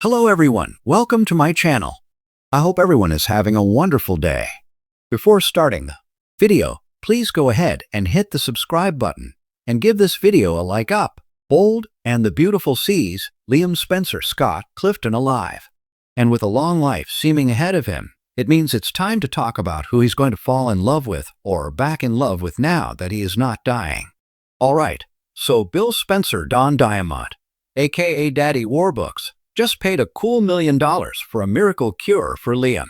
Hello everyone, welcome to my channel. I hope everyone is having a wonderful day. Before starting the video, please go ahead and hit the subscribe button and give this video a like up. Bold and the beautiful seas, Liam Spencer Scott Clifton alive. And with a long life seeming ahead of him, it means it's time to talk about who he's going to fall in love with or back in love with now that he is not dying. Alright, so Bill Spencer Don Diamond, aka Daddy Warbooks, just paid a cool $1 million for a miracle cure for Liam.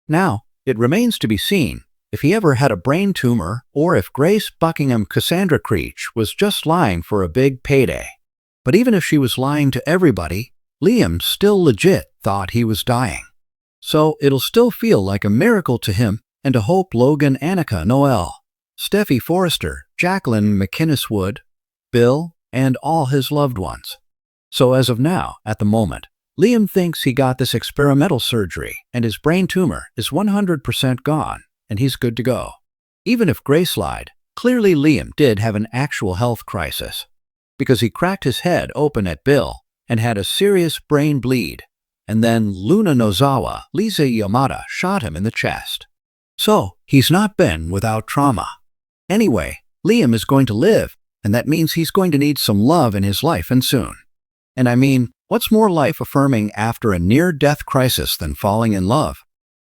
Now, it remains to be seen if he ever had a brain tumor or if Grace Buckingham Cassandra Creech was just lying for a big payday. But even if she was lying to everybody, Liam still legit thought he was dying. So it'll still feel like a miracle to him and to Hope, Logan, Annika, Noel, Steffi Forrester, Jacqueline McInnes Wood, Bill, and all his loved ones. So as of now, at the moment, Liam thinks he got this experimental surgery and his brain tumor is 100% gone and he's good to go. Even if Grace lied, clearly Liam did have an actual health crisis because he cracked his head open at Bill and had a serious brain bleed, and then Luna Nozawa, Lisa Yamada, shot him in the chest. So he's not been without trauma. Anyway, Liam is going to live, and that means he's going to need some love in his life and soon. And I mean, what's more life-affirming after a near-death crisis than falling in love?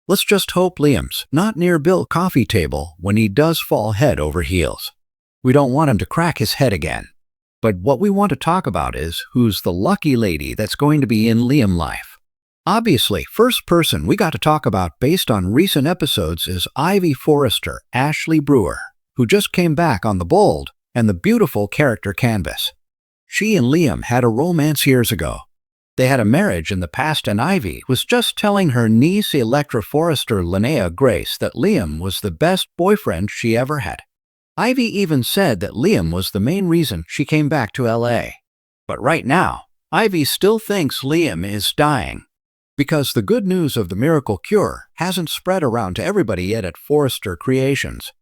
Let's just hope Liam's not near Bill's coffee table when he does fall head over heels. We don't want him to crack his head again. But what we want to talk about is who's the lucky lady that's going to be in Liam's life. Obviously, first person we got to talk about based on recent episodes is Ivy Forrester, Ashley Brewer, who just came back on the bold and the beautiful character canvas. She and Liam had a romance years ago. They had a marriage in the past and Ivy was just telling her niece Electra Forrester Linnea Grace that Liam was the best boyfriend she ever had. Ivy even said that Liam was the main reason she came back to LA. But right now, Ivy still thinks Liam is dying because the good news of the miracle cure hasn't spread around to everybody yet at Forrester Creations.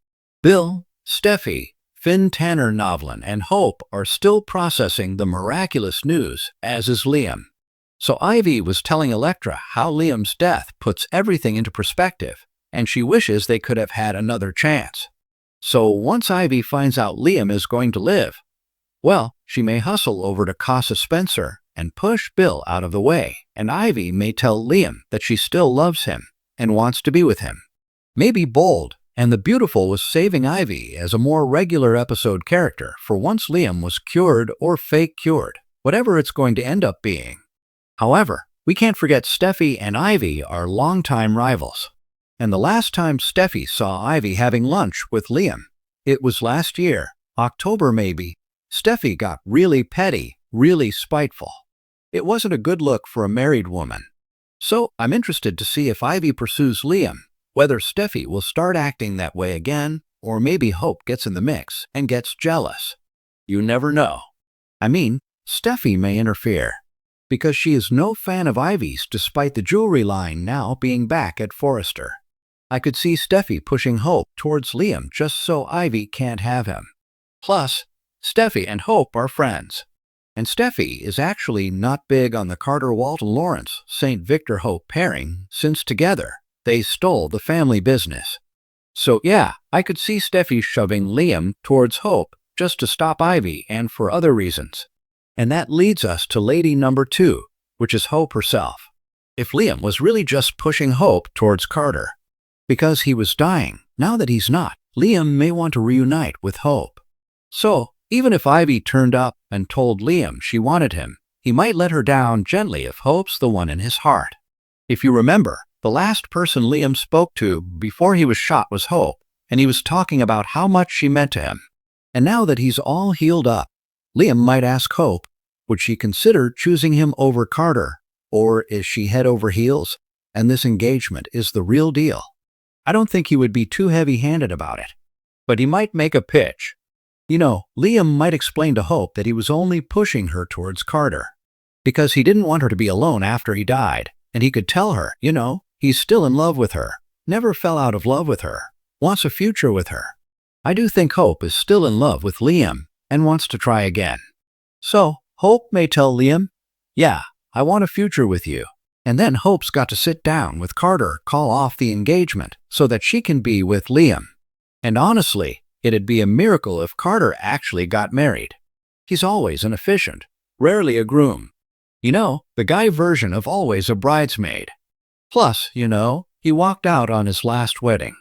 Bill, Steffi, Finn Tanner Novlin, and Hope are still processing the miraculous news, as is Liam. So Ivy was telling Electra how Liam's death puts everything into perspective, and she wishes they could have had another chance. So once Ivy finds out Liam is going to live, well, she may hustle over to Casa Spencer and push Bill out of the way, and Ivy may tell Liam that she still loves him and wants to be with him. Maybe Bold and the Beautiful was saving Ivy as a more regular episode character for once Liam was cured or fake cured, whatever it's going to end up being. However, we can't forget Steffi and Ivy are longtime rivals. And the last time Steffi saw Ivy having lunch with Liam, it was last year, October maybe. Steffi got really petty, really spiteful. It wasn't a good look for a married woman. So I'm interested to see if Ivy pursues Liam, whether Steffi will start acting that way again, or maybe Hope gets in the mix and gets jealous. You never know. I mean, Steffi may interfere, because she is no fan of Ivy's despite the jewelry line now being back at Forrester. I could see Steffi pushing Hope towards Liam just so Ivy can't have him. Plus, Steffi and Hope are friends. And Steffi is actually not big on the Carter-Walton Lawrence St. Victor Hope pairing since together they stole the family business. So yeah, I could see Steffi shoving Liam towards Hope just to stop Ivy and for other reasons. And that leads us to lady number 2, which is Hope herself. If Liam was really just pushing Hope towards Carter because he was dying, now that he's not, Liam may want to reunite with Hope. So even if Ivy turned up and told Liam she wanted him, he might let her down gently if Hope's the one in his heart. If you remember, the last person Liam spoke to before he was shot was Hope, and he was talking about how much she meant to him. And now that he's all healed up, Liam might ask Hope, would she consider choosing him over Carter, or is she head over heels, and this engagement is the real deal? I don't think he would be too heavy-handed about it, but he might make a pitch. You know, Liam might explain to Hope that he was only pushing her towards Carter, because he didn't want her to be alone after he died, and he could tell her, you know, he's still in love with her, never fell out of love with her, wants a future with her. I do think Hope is still in love with Liam and wants to try again. So, Hope may tell Liam, yeah, I want a future with you. And then Hope's got to sit down with Carter, call off the engagement so that she can be with Liam. And honestly, it'd be a miracle if Carter actually got married. He's always an efficient, rarely a groom. You know, the guy version of always a bridesmaid. Plus, you know, he walked out on his last wedding.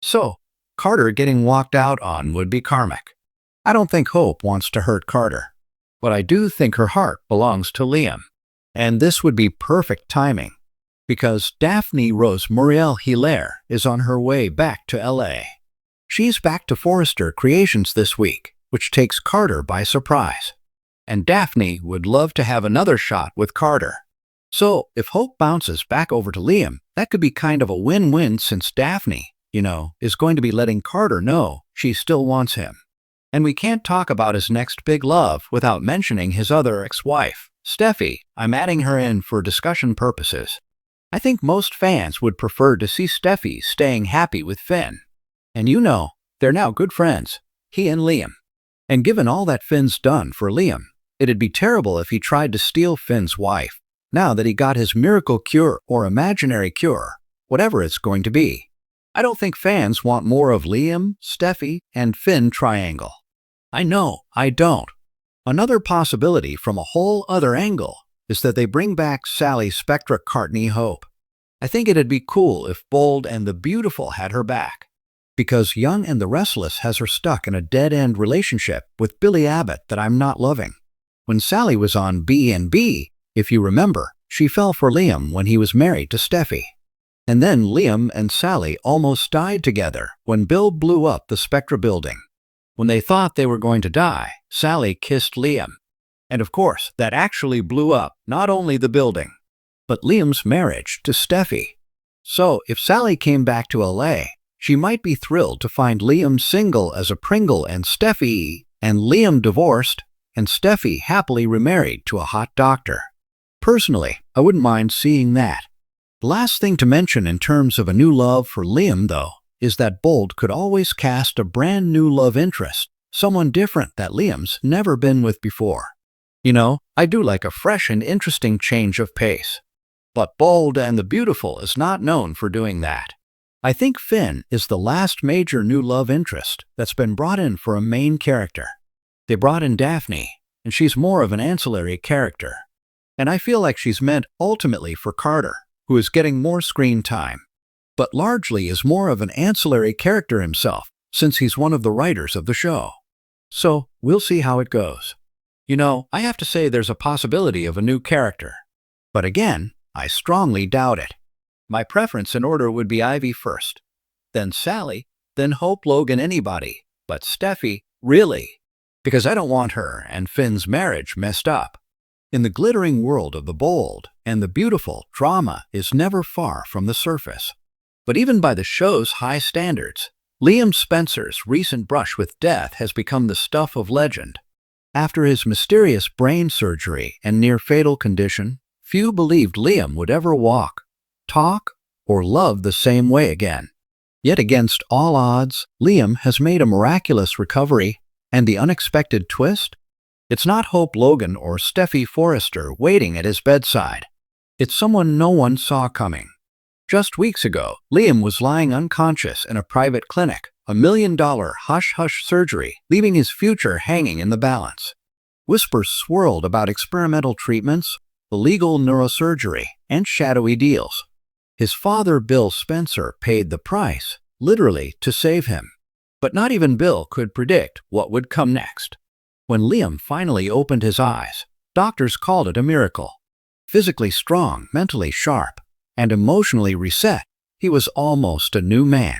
So, Carter getting walked out on would be karmic. I don't think Hope wants to hurt Carter, but I do think her heart belongs to Liam. And this would be perfect timing, because Daphne Rose Muriel Hilaire is on her way back to LA. She's back to Forrester Creations this week, which takes Carter by surprise. And Daphne would love to have another shot with Carter. So, if Hope bounces back over to Liam, that could be kind of a win-win since Daphne, you know, is going to be letting Carter know she still wants him. And we can't talk about his next big love without mentioning his other ex-wife, Steffi. I'm adding her in for discussion purposes. I think most fans would prefer to see Steffi staying happy with Finn. And you know, they're now good friends, he and Liam. And given all that Finn's done for Liam, it'd be terrible if he tried to steal Finn's wife, now that he got his miracle cure or imaginary cure, whatever it's going to be. I don't think fans want more of Liam, Steffi, and Finn triangle. I know, I don't. Another possibility from a whole other angle is that they bring back Sally Spectra Courtney Hope. I think it'd be cool if Bold and the Beautiful had her back, because Young and the Restless has her stuck in a dead-end relationship with Billy Abbott that I'm not loving. When Sally was on B&B, if you remember, she fell for Liam when he was married to Steffi. And then Liam and Sally almost died together when Bill blew up the Spectra building. When they thought they were going to die, Sally kissed Liam. And of course, that actually blew up not only the building, but Liam's marriage to Steffi. So if Sally came back to LA, she might be thrilled to find Liam single as a Pringle and Steffi, and Liam divorced, and Steffi happily remarried to a hot doctor. Personally, I wouldn't mind seeing that. The last thing to mention in terms of a new love for Liam, though, is that Bold could always cast a brand new love interest, someone different that Liam's never been with before. You know, I do like a fresh and interesting change of pace. But Bold and the Beautiful is not known for doing that. I think Finn is the last major new love interest that's been brought in for a main character. They brought in Daphne, and she's more of an ancillary character. And I feel like she's meant ultimately for Carter, who is getting more screen time, but largely is more of an ancillary character himself, since he's one of the writers of the show. So, we'll see how it goes. You know, I have to say there's a possibility of a new character. But again, I strongly doubt it. My preference in order would be Ivy first, then Sally, then Hope, Logan, anybody, but Steffi, really, because I don't want her and Finn's marriage messed up. In the glittering world of the Bold and the Beautiful, drama is never far from the surface. But even by the show's high standards, Liam Spencer's recent brush with death has become the stuff of legend. After his mysterious brain surgery and near-fatal condition, few believed Liam would ever walk, talk, or love the same way again. Yet against all odds, Liam has made a miraculous recovery, and the unexpected twist? It's not Hope, Logan, or Steffi Forrester waiting at his bedside. It's someone no one saw coming. Just weeks ago, Liam was lying unconscious in a private clinic, $1 million hush-hush surgery, leaving his future hanging in the balance. Whispers swirled about experimental treatments, illegal neurosurgery, and shadowy deals. His father, Bill Spencer, paid the price, literally, to save him. But not even Bill could predict what would come next. When Liam finally opened his eyes, doctors called it a miracle. Physically strong, mentally sharp, and emotionally reset, he was almost a new man.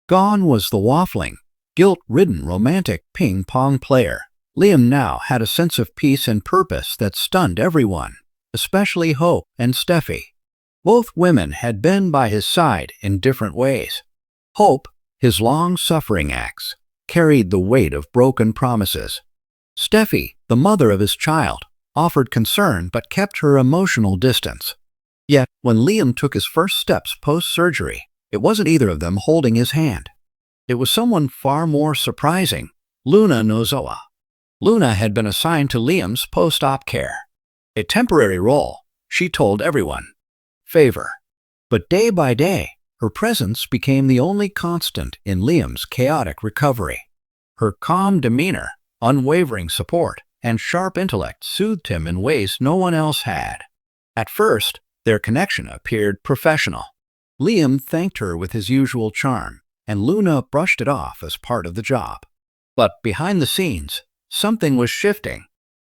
Gone was the waffling, guilt-ridden romantic ping-pong player. Liam now had a sense of peace and purpose that stunned everyone, especially Hope and Steffi. Both women had been by his side in different ways. Hope, his long-suffering ex, carried the weight of broken promises. Steffi, the mother of his child, offered concern but kept her emotional distance. Yet, when Liam took his first steps post-surgery, it wasn't either of them holding his hand. It was someone far more surprising, Luna Nozoa. Luna had been assigned to Liam's post-op care. A temporary role, she told everyone. Favor. But day by day, her presence became the only constant in Liam's chaotic recovery. Her calm demeanor, unwavering support, and sharp intellect soothed him in ways no one else had. At first, their connection appeared professional. Liam thanked her with his usual charm, and Luna brushed it off as part of the job. But behind the scenes, something was shifting.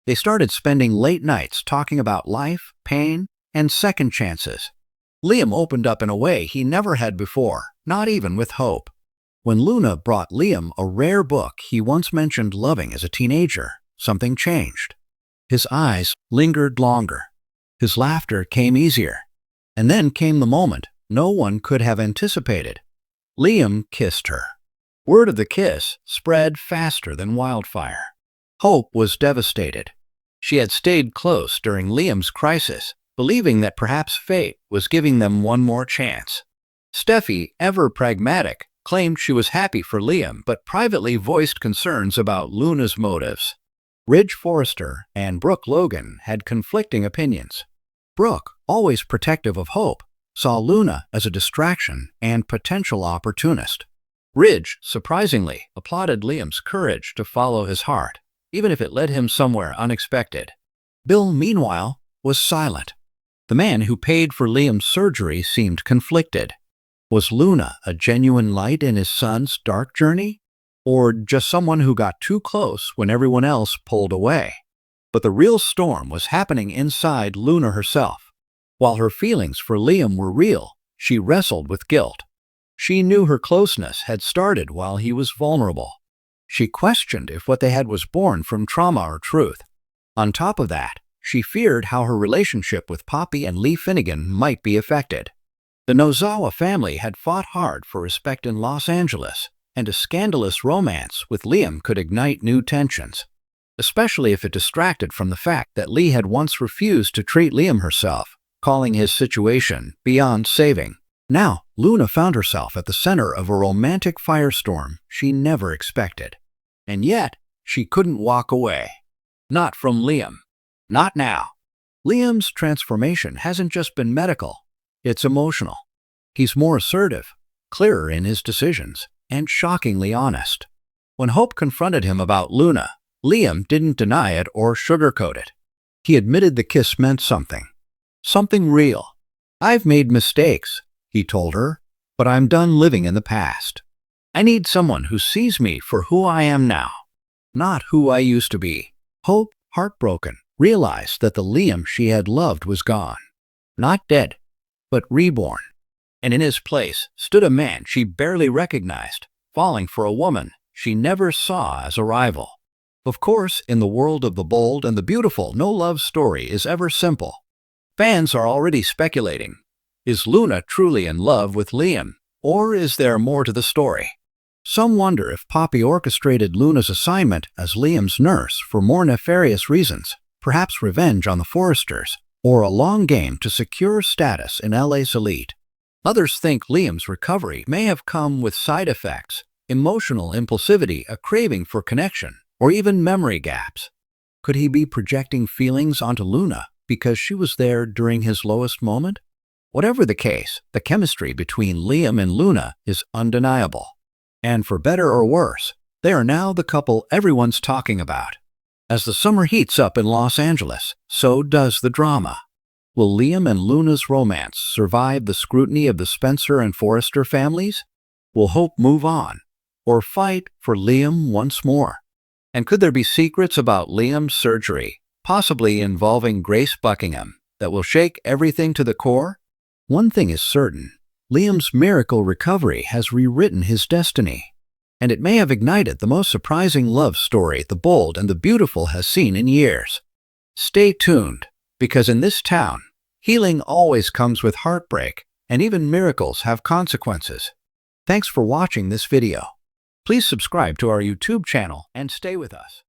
They started spending late nights talking about life, pain, and second chances. Liam opened up in a way he never had before, not even with Hope. When Luna brought Liam a rare book he once mentioned loving as a teenager, something changed. His eyes lingered longer. His laughter came easier. And then came the moment no one could have anticipated. Liam kissed her. Word of the kiss spread faster than wildfire. Hope was devastated. She had stayed close during Liam's crisis, believing that perhaps fate was giving them one more chance. Steffi, ever pragmatic, claimed she was happy for Liam but privately voiced concerns about Luna's motives. Ridge Forrester and Brooke Logan had conflicting opinions. Brooke, always protective of Hope, saw Luna as a distraction and potential opportunist. Ridge, surprisingly, applauded Liam's courage to follow his heart, even if it led him somewhere unexpected. Bill, meanwhile, was silent. The man who paid for Liam's surgery seemed conflicted. Was Luna a genuine light in his son's dark journey? Or just someone who got too close when everyone else pulled away? But the real storm was happening inside Luna herself. While her feelings for Liam were real, she wrestled with guilt. She knew her closeness had started while he was vulnerable. She questioned if what they had was born from trauma or truth. On top of that, she feared how her relationship with Poppy and Lee Finnegan might be affected. The Nozawa family had fought hard for respect in Los Angeles, and a scandalous romance with Liam could ignite new tensions, especially if it distracted from the fact that Lee had once refused to treat Liam herself, calling his situation beyond saving. Now, Luna found herself at the center of a romantic firestorm she never expected. And yet, she couldn't walk away. Not from Liam. Not now. Liam's transformation hasn't just been medical, it's emotional. He's more assertive, clearer in his decisions, and shockingly honest. When Hope confronted him about Luna, Liam didn't deny it or sugarcoat it. He admitted the kiss meant something. Something real. "I've made mistakes," he told her, "but I'm done living in the past. I need someone who sees me for who I am now, not who I used to be." Hope, heartbroken, realized that the Liam she had loved was gone. Not dead, but reborn. And in his place stood a man she barely recognized, falling for a woman she never saw as a rival. Of course, in the world of the bold and the beautiful, no love story is ever simple. Fans are already speculating. Is Luna truly in love with Liam, or is there more to the story? Some wonder if Poppy orchestrated Luna's assignment as Liam's nurse for more nefarious reasons, perhaps revenge on the Forresters, or a long game to secure status in LA's elite. Others think Liam's recovery may have come with side effects, emotional impulsivity, a craving for connection, or even memory gaps. Could he be projecting feelings onto Luna because she was there during his lowest moment? Whatever the case, the chemistry between Liam and Luna is undeniable. And for better or worse, they are now the couple everyone's talking about. As the summer heats up in Los Angeles, so does the drama. Will Liam and Luna's romance survive the scrutiny of the Spencer and Forrester families? Will Hope move on, or fight for Liam once more? And could there be secrets about Liam's surgery, possibly involving Grace Buckingham, that will shake everything to the core? One thing is certain. Liam's miracle recovery has rewritten his destiny, and it may have ignited the most surprising love story the bold and the beautiful has seen in years. Stay tuned, because in this town, healing always comes with heartbreak, and even miracles have consequences. Thanks for watching this video. Please subscribe to our YouTube channel and stay with us.